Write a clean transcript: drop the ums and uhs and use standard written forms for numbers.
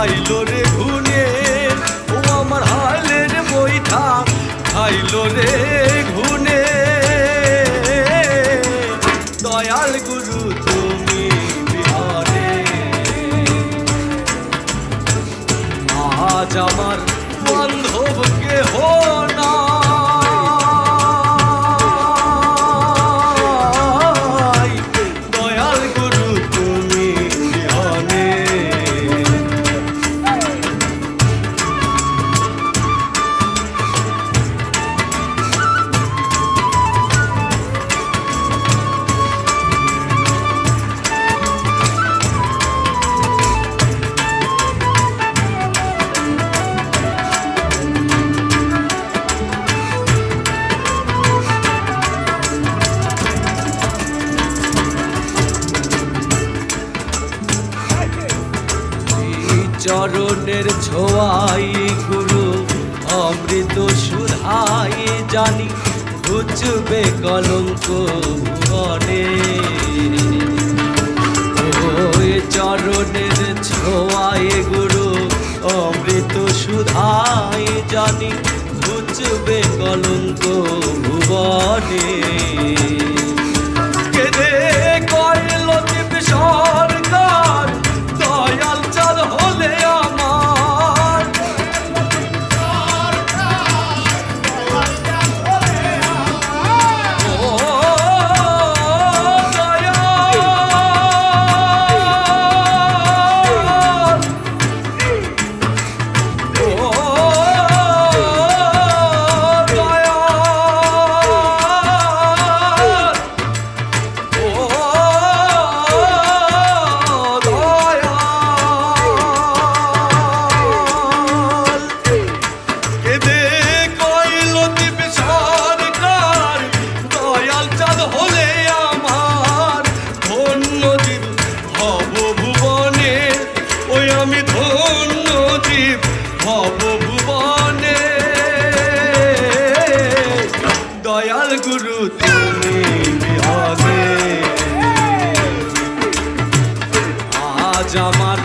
খাইলো রে ঘুনে, ও আমার হালের বৈঠা খাইলো রে ঘুনে। দয়াল গুরু তুমি বিহারে, আজ আমার বান্ধব কেহ না। দয়াল গুরু তুমি বিহারে। চরণের ছোঁয়াই গুরু অমৃত সুধাই জানি ঘুচবে কলঙ্ক ভুবনে। ওই চরণের ছোঁয়াই গুরু অমৃত সুধাই জানি ঘুচবে কলঙ্ক ভুবনে। কেঁদে কয় লতিফ সরকার দয়াল চাঁদ হলে আমার। ও দয়াল, ও আমি ধন্য জীব ভব ভুবনে। দয়াল গুরু তুমি বিহারে, আজ আমার